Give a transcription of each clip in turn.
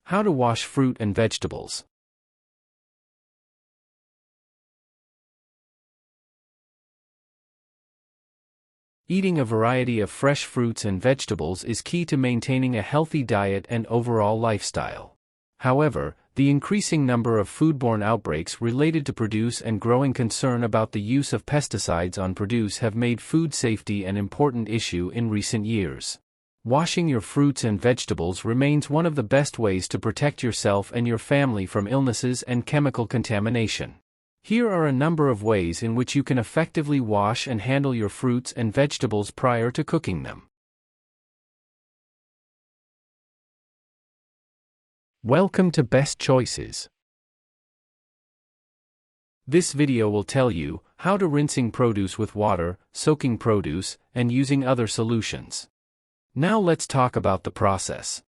How to wash fruit and vegetables. Eating a variety of fresh fruits and vegetables is key to maintaining a healthy diet and overall lifestyle. However, the increasing number of foodborne outbreaks related to produce and growing concern about the use of pesticides on produce have made food safety an important issue in recent years. Washing your fruits and vegetables remains one of the best ways to protect yourself and your family from illnesses and chemical contamination. Here are a number of ways in which you can effectively wash and handle your fruits and vegetables prior to cooking them. Welcome to Best Choices. This video will tell you how to rinsing produce with water, soaking produce, and using other solutions. Now let's talk about the process.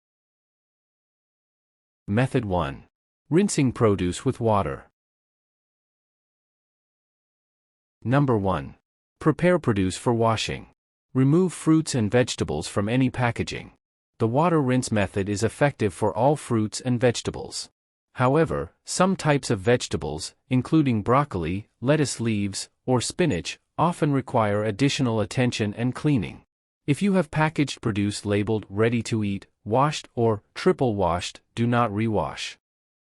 Method 1. Rinsing produce with water. Number 1. Prepare produce for washing. Remove fruits and vegetables from any packaging. The water rinse method is effective for all fruits and vegetables. However, some types of vegetables, including broccoli, lettuce leaves, or spinach, often require additional attention and cleaning. If you have packaged produce labeled ready to eat, washed, or triple washed, do not rewash.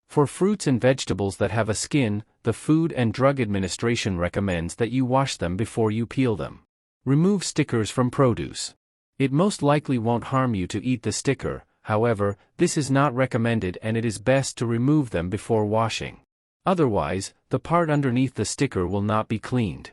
For fruits and vegetables that have a skin, the Food and Drug Administration recommends that you wash them before you peel them. Remove stickers from produce. It most likely won't harm you to eat the sticker, however, this is not recommended and it is best to remove them before washing. Otherwise, the part underneath the sticker will not be cleaned.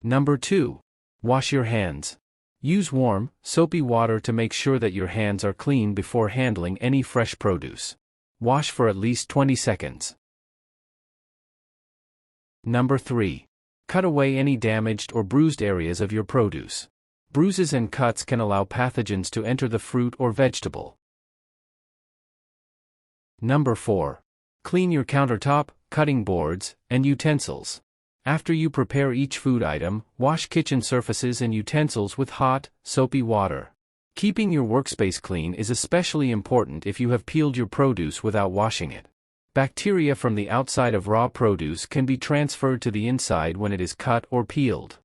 Number 2. Wash your hands. Use warm, soapy water to make sure that your hands are clean before handling any fresh produce. Wash for at least 20 seconds. Number 3. Cut away any damaged or bruised areas of your produce. Bruises and cuts can allow pathogens to enter the fruit or vegetable. Number 4. Clean your countertop, cutting boards, and utensils. After you prepare each food item, wash kitchen surfaces and utensils with hot, soapy water. Keeping your workspace clean is especially important if you have peeled your produce without washing it. Bacteria from the outside of raw produce can be transferred to the inside when it is cut or peeled.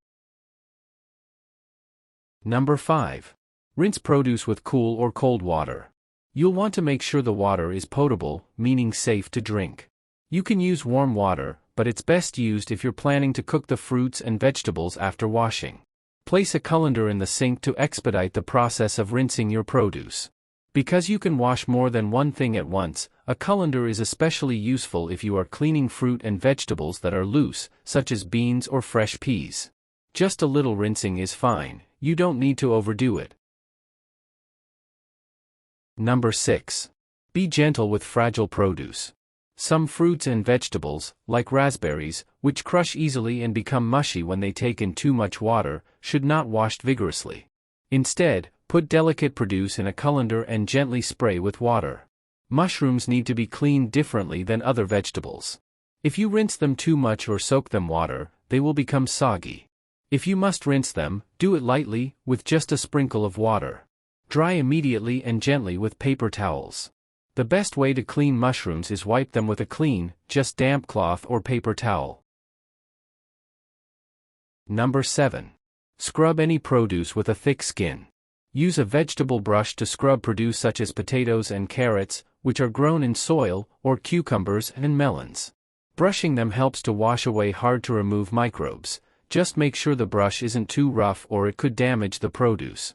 Number 5. Rinse produce with cool or cold water. You'll want to make sure the water is potable, meaning safe to drink. You can use warm water, but it's best used if you're planning to cook the fruits and vegetables after washing. Place a colander in the sink to expedite the process of rinsing your produce. Because you can wash more than one thing at once, a colander is especially useful if you are cleaning fruit and vegetables that are loose, such as beans or fresh peas. Just a little rinsing is fine, you don't need to overdo it. Number 6. Be gentle with fragile produce. Some fruits and vegetables, like raspberries, which crush easily and become mushy when they take in too much water, should not wash vigorously. Instead, put delicate produce in a colander and gently spray with water. Mushrooms need to be cleaned differently than other vegetables. If you rinse them too much or soak them water, they will become soggy. If you must rinse them, do it lightly, with just a sprinkle of water. Dry immediately and gently with paper towels. The best way to clean mushrooms is wipe them with a clean, just damp cloth or paper towel. Number 7. Scrub any produce with a thick skin. Use a vegetable brush to scrub produce such as potatoes and carrots, which are grown in soil, or cucumbers and melons. Brushing them helps to wash away hard-to-remove microbes. Just make sure the brush isn't too rough or it could damage the produce.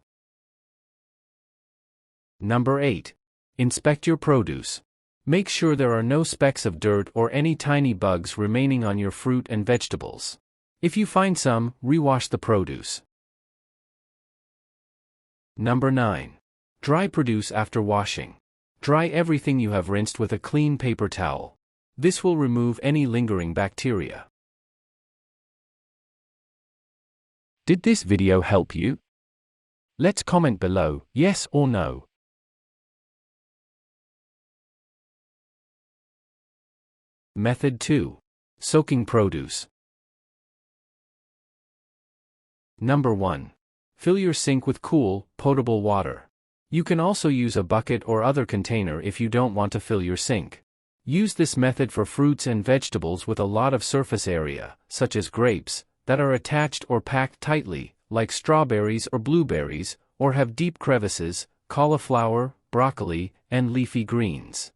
Number 8. Inspect your produce. Make sure there are no specks of dirt or any tiny bugs remaining on your fruit and vegetables. If you find some, rewash the produce. Number 9. Dry produce after washing. Dry everything you have rinsed with a clean paper towel. This will remove any lingering bacteria. Did this video help you? Let's comment below, yes or no. Method 2. Soaking produce. Number 1. Fill your sink with cool, potable water. You can also use a bucket or other container if you don't want to fill your sink. Use this method for fruits and vegetables with a lot of surface area, such as grapes, that are attached or packed tightly, like strawberries or blueberries, or have deep crevices, cauliflower, broccoli, and leafy greens.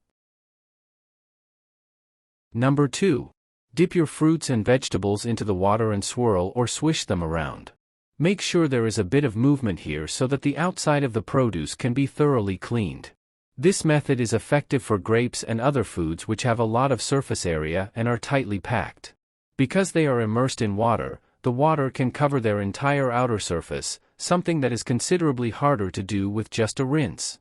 Number 2. Dip your fruits and vegetables into the water and swirl or swish them around. Make sure there is a bit of movement here so that the outside of the produce can be thoroughly cleaned. This method is effective for grapes and other foods which have a lot of surface area and are tightly packed. Because they are immersed in water, the water can cover their entire outer surface, something that is considerably harder to do with just a rinse.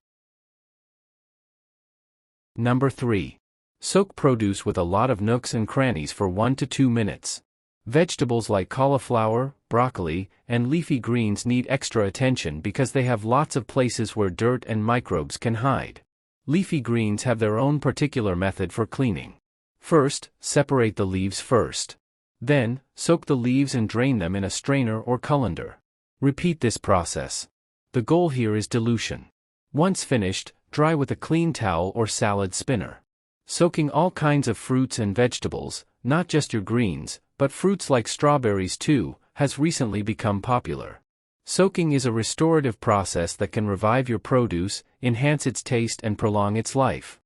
Number 3. Soak produce with a lot of nooks and crannies for 1 to 2 minutes. Vegetables like cauliflower, broccoli, and leafy greens need extra attention because they have lots of places where dirt and microbes can hide. Leafy greens have their own particular method for cleaning. First, separate the leaves first. Then, soak the leaves and drain them in a strainer or colander. Repeat this process. The goal here is dilution. Once finished, dry with a clean towel or salad spinner. Soaking all kinds of fruits and vegetables, not just your greens, but fruits like strawberries too, has recently become popular. Soaking is a restorative process that can revive your produce, enhance its taste and prolong its life.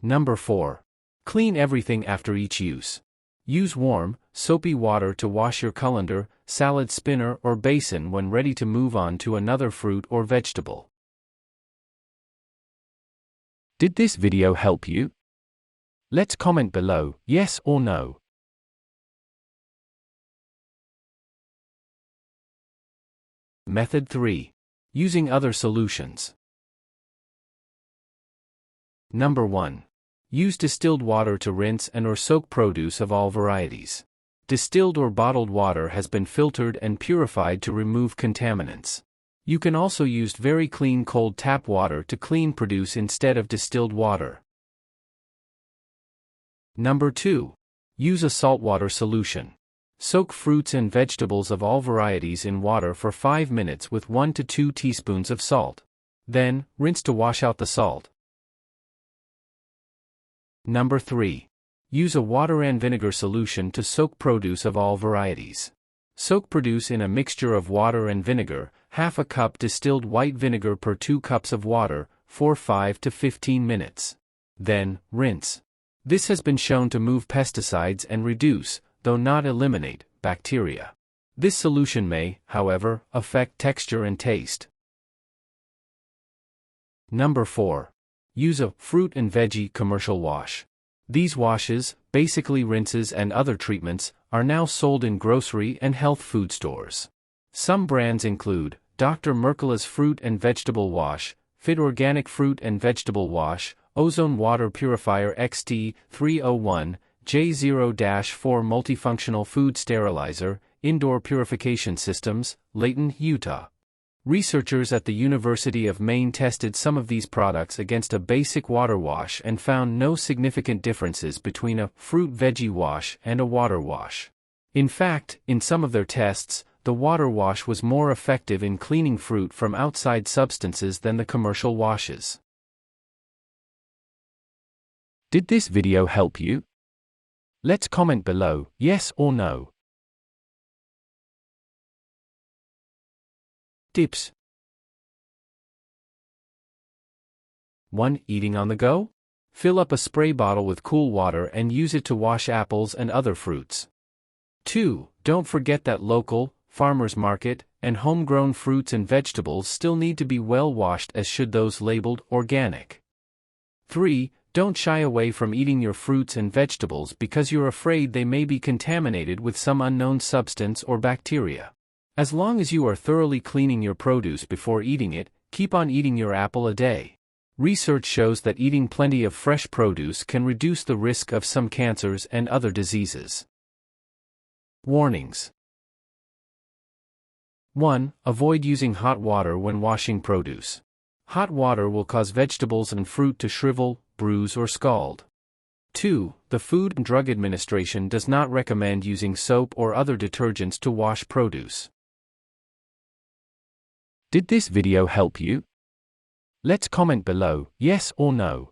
Number 4. Clean everything after each use. Use warm, soapy water to wash your colander, salad spinner or basin when ready to move on to another fruit or vegetable. Did this video help you? Let's comment below, yes or no. Method 3. Using other solutions. Number 1. Use distilled water to rinse and or soak produce of all varieties. Distilled or bottled water has been filtered and purified to remove contaminants. You can also use very clean cold tap water to clean produce instead of distilled water. Number 2. Use a saltwater solution. Soak fruits and vegetables of all varieties in water for 5 minutes with 1 to 2 teaspoons of salt. Then, rinse to wash out the salt. Number 3. Use a water and vinegar solution to soak produce of all varieties. Soak produce in a mixture of water and vinegar, half a cup distilled white vinegar per 2 cups of water, for 5 to 15 minutes. Then, rinse. This has been shown to move pesticides and reduce, though not eliminate, bacteria. This solution may, however, affect texture and taste. Number 4. Use a fruit and veggie commercial wash. These washes, basically rinses and other treatments, are now sold in grocery and health food stores. Some brands include Dr. Mercola's Fruit and Vegetable Wash, Fit Organic Fruit and Vegetable Wash, Ozone Water Purifier XT301, J0-4 Multifunctional Food Sterilizer, Indoor Purification Systems, Layton, Utah. Researchers at the University of Maine tested some of these products against a basic water wash and found no significant differences between a fruit veggie wash and a water wash. In fact, in some of their tests, the water wash was more effective in cleaning fruit from outside substances than the commercial washes. Did this video help you? Let's comment below, yes or no. Tips. 1. Eating on the go? Fill up a spray bottle with cool water and use it to wash apples and other fruits. 2. Don't forget that local, farmers market, and homegrown fruits and vegetables still need to be well washed, as should those labeled organic. 3. Don't shy away from eating your fruits and vegetables because you're afraid they may be contaminated with some unknown substance or bacteria. As long as you are thoroughly cleaning your produce before eating it, keep on eating your apple a day. Research shows that eating plenty of fresh produce can reduce the risk of some cancers and other diseases. Warnings. 1. Avoid using hot water when washing produce. Hot water will cause vegetables and fruit to shrivel, bruise or scald. 2. The Food and Drug Administration does not recommend using soap or other detergents to wash produce. Did this video help you? Let's comment below, yes or no.